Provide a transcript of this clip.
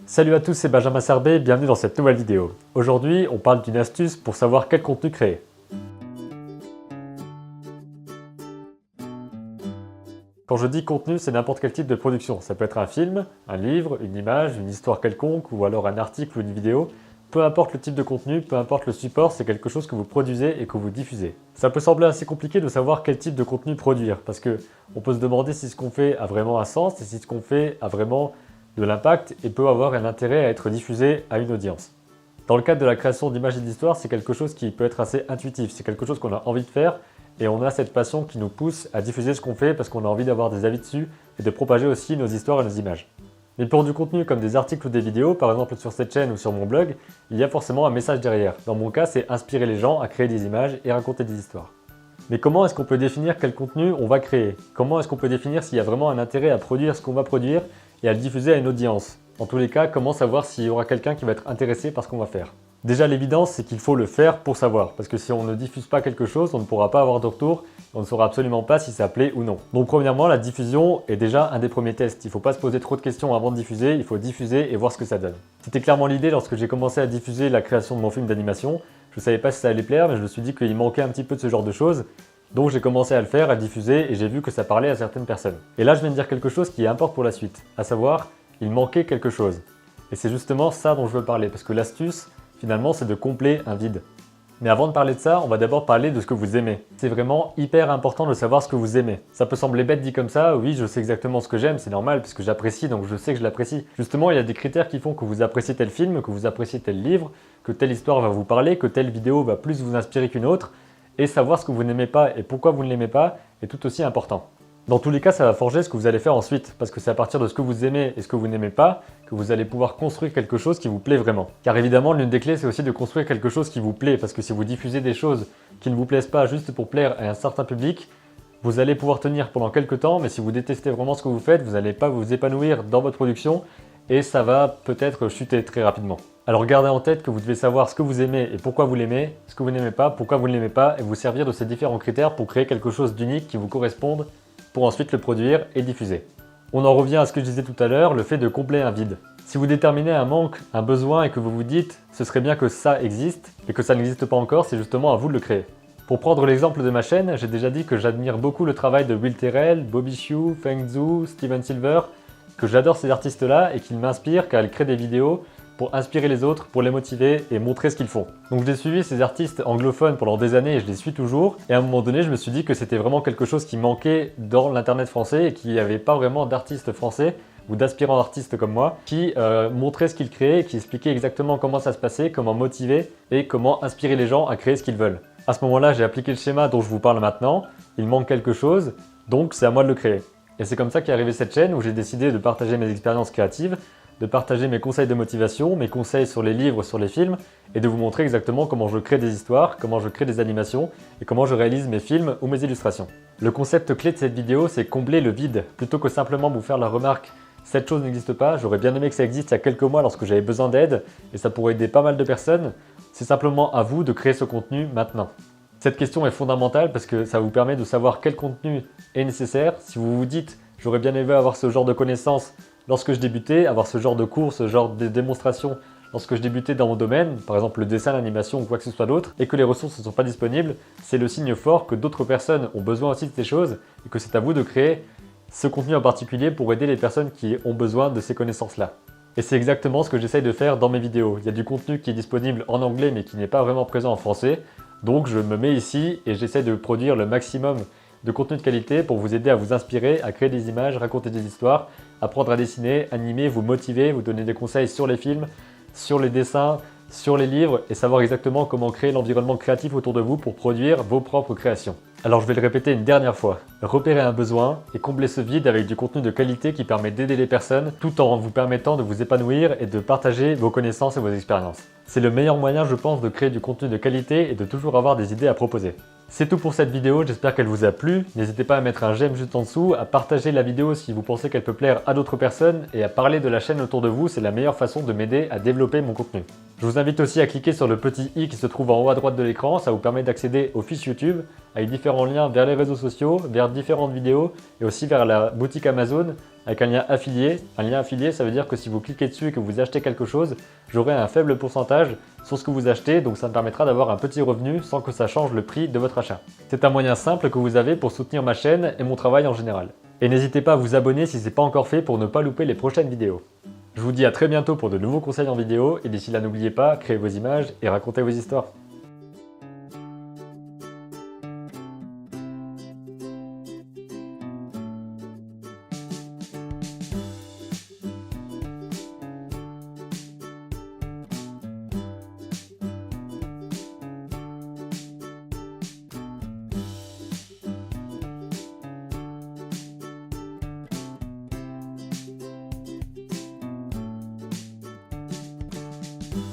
Salut à tous, c'est Benjamin Serbet, bienvenue dans cette nouvelle vidéo. Aujourd'hui, on parle d'une astuce pour savoir quel contenu créer. Quand je dis contenu, c'est n'importe quel type de production. Ça peut être un film, un livre, une image, une histoire quelconque, ou alors un article ou une vidéo. Peu importe le type de contenu, peu importe le support, c'est quelque chose que vous produisez et que vous diffusez. Ça peut sembler assez compliqué de savoir quel type de contenu produire, parce que on peut se demander si ce qu'on fait a vraiment un sens et si ce qu'on fait a vraiment de l'impact et peut avoir un intérêt à être diffusé à une audience. Dans le cadre de la création d'images et d'histoires, c'est quelque chose qui peut être assez intuitif, c'est quelque chose qu'on a envie de faire et on a cette passion qui nous pousse à diffuser ce qu'on fait parce qu'on a envie d'avoir des avis dessus et de propager aussi nos histoires et nos images. Mais pour du contenu comme des articles ou des vidéos, par exemple sur cette chaîne ou sur mon blog, il y a forcément un message derrière. Dans mon cas, c'est inspirer les gens à créer des images et raconter des histoires. Mais comment est-ce qu'on peut définir quel contenu on va créer? Comment est-ce qu'on peut définir s'il y a vraiment un intérêt à produire ce qu'on va produire et à le diffuser à une audience? En tous les cas, comment savoir s'il y aura quelqu'un qui va être intéressé par ce qu'on va faire? Déjà, l'évidence, c'est qu'il faut le faire pour savoir, parce que si on ne diffuse pas quelque chose, on ne pourra pas avoir de retour, on ne saura absolument pas si ça plaît ou non. Donc premièrement, la diffusion est déjà un des premiers tests. Il ne faut pas se poser trop de questions avant de diffuser, il faut diffuser et voir ce que ça donne. C'était clairement l'idée lorsque j'ai commencé à diffuser la création de mon film d'animation. Je ne savais pas si ça allait plaire, mais je me suis dit qu'il manquait un petit peu de ce genre de choses. Donc j'ai commencé à le faire, à le diffuser, et j'ai vu que ça parlait à certaines personnes. Et là, je viens de dire quelque chose qui importe pour la suite, à savoir, il manquait quelque chose. Et c'est justement ça dont je veux parler, parce que l'astuce, finalement, c'est de combler un vide. Mais avant de parler de ça, on va d'abord parler de ce que vous aimez. C'est vraiment hyper important de savoir ce que vous aimez. Ça peut sembler bête dit comme ça, oui, je sais exactement ce que j'aime, c'est normal, parce que j'apprécie, donc je sais que je l'apprécie. Justement, il y a des critères qui font que vous appréciez tel film, que vous appréciez tel livre, que telle histoire va vous parler, que telle vidéo va plus vous inspirer qu'une autre, et savoir ce que vous n'aimez pas et pourquoi vous ne l'aimez pas est tout aussi important. Dans tous les cas, ça va forger ce que vous allez faire ensuite, parce que c'est à partir de ce que vous aimez et ce que vous n'aimez pas que vous allez pouvoir construire quelque chose qui vous plaît vraiment. Car évidemment, l'une des clés, c'est aussi de construire quelque chose qui vous plaît, parce que si vous diffusez des choses qui ne vous plaisent pas juste pour plaire à un certain public, vous allez pouvoir tenir pendant quelques temps, mais si vous détestez vraiment ce que vous faites, vous n'allez pas vous épanouir dans votre production et ça va peut-être chuter très rapidement. Alors gardez en tête que vous devez savoir ce que vous aimez et pourquoi vous l'aimez, ce que vous n'aimez pas, pourquoi vous ne l'aimez pas, et vous servir de ces différents critères pour créer quelque chose d'unique qui vous corresponde pour ensuite le produire et diffuser. On en revient à ce que je disais tout à l'heure, le fait de combler un vide. Si vous déterminez un manque, un besoin et que vous vous dites « ce serait bien que ça existe » et que ça n'existe pas encore, c'est justement à vous de le créer. Pour prendre l'exemple de ma chaîne, j'ai déjà dit que j'admire beaucoup le travail de Will Terrell, Bobby Chiu, Feng Zhu, Steven Silver, que j'adore ces artistes-là et qu'ils m'inspirent car ils créent des vidéos pour inspirer les autres, pour les motiver et montrer ce qu'ils font. Donc j'ai suivi ces artistes anglophones pendant des années et je les suis toujours. Et à un moment donné, je me suis dit que c'était vraiment quelque chose qui manquait dans l'internet français et qu'il n'y avait pas vraiment d'artistes français ou d'aspirants artistes comme moi qui montraient ce qu'ils créaient et qui expliquaient exactement comment ça se passait, comment motiver et comment inspirer les gens à créer ce qu'ils veulent. À ce moment-là, j'ai appliqué le schéma dont je vous parle maintenant. Il manque quelque chose, donc c'est à moi de le créer. Et c'est comme ça qu'est arrivée cette chaîne où j'ai décidé de partager mes expériences créatives, de partager mes conseils de motivation, mes conseils sur les livres, sur les films, et de vous montrer exactement comment je crée des histoires, comment je crée des animations, et comment je réalise mes films ou mes illustrations. Le concept clé de cette vidéo, c'est combler le vide, plutôt que simplement vous faire la remarque « cette chose n'existe pas, j'aurais bien aimé que ça existe il y a quelques mois lorsque j'avais besoin d'aide, et ça pourrait aider pas mal de personnes », c'est simplement à vous de créer ce contenu maintenant. Cette question est fondamentale parce que ça vous permet de savoir quel contenu est nécessaire. Si vous vous dites « j'aurais bien aimé avoir ce genre de connaissances », lorsque je débutais, avoir ce genre de cours, ce genre de démonstration, lorsque je débutais dans mon domaine, par exemple le dessin, l'animation ou quoi que ce soit d'autre, et que les ressources ne sont pas disponibles, c'est le signe fort que d'autres personnes ont besoin aussi de ces choses et que c'est à vous de créer ce contenu en particulier pour aider les personnes qui ont besoin de ces connaissances-là. Et c'est exactement ce que j'essaye de faire dans mes vidéos. Il y a du contenu qui est disponible en anglais mais qui n'est pas vraiment présent en français, donc je me mets ici et j'essaie de produire le maximum de contenu de qualité pour vous aider à vous inspirer, à créer des images, raconter des histoires, apprendre à dessiner, animer, vous motiver, vous donner des conseils sur les films, sur les dessins, sur les livres et savoir exactement comment créer l'environnement créatif autour de vous pour produire vos propres créations. Alors je vais le répéter une dernière fois, repérez un besoin et comblez ce vide avec du contenu de qualité qui permet d'aider les personnes tout en vous permettant de vous épanouir et de partager vos connaissances et vos expériences. C'est le meilleur moyen je pense de créer du contenu de qualité et de toujours avoir des idées à proposer. C'est tout pour cette vidéo, j'espère qu'elle vous a plu. N'hésitez pas à mettre un j'aime juste en dessous, à partager la vidéo si vous pensez qu'elle peut plaire à d'autres personnes et à parler de la chaîne autour de vous, c'est la meilleure façon de m'aider à développer mon contenu. Je vous invite aussi à cliquer sur le petit i qui se trouve en haut à droite de l'écran, ça vous permet d'accéder aux fiches YouTube avec différents liens vers les réseaux sociaux, vers différentes vidéos et aussi vers la boutique Amazon avec un lien affilié. Un lien affilié, ça veut dire que si vous cliquez dessus et que vous achetez quelque chose, j'aurai un faible pourcentage sur ce que vous achetez, donc ça me permettra d'avoir un petit revenu sans que ça change le prix de votre achat. C'est un moyen simple que vous avez pour soutenir ma chaîne et mon travail en général. Et n'hésitez pas à vous abonner si ce n'est pas encore fait pour ne pas louper les prochaines vidéos. Je vous dis à très bientôt pour de nouveaux conseils en vidéo, et d'ici là n'oubliez pas, créez vos images et racontez vos histoires.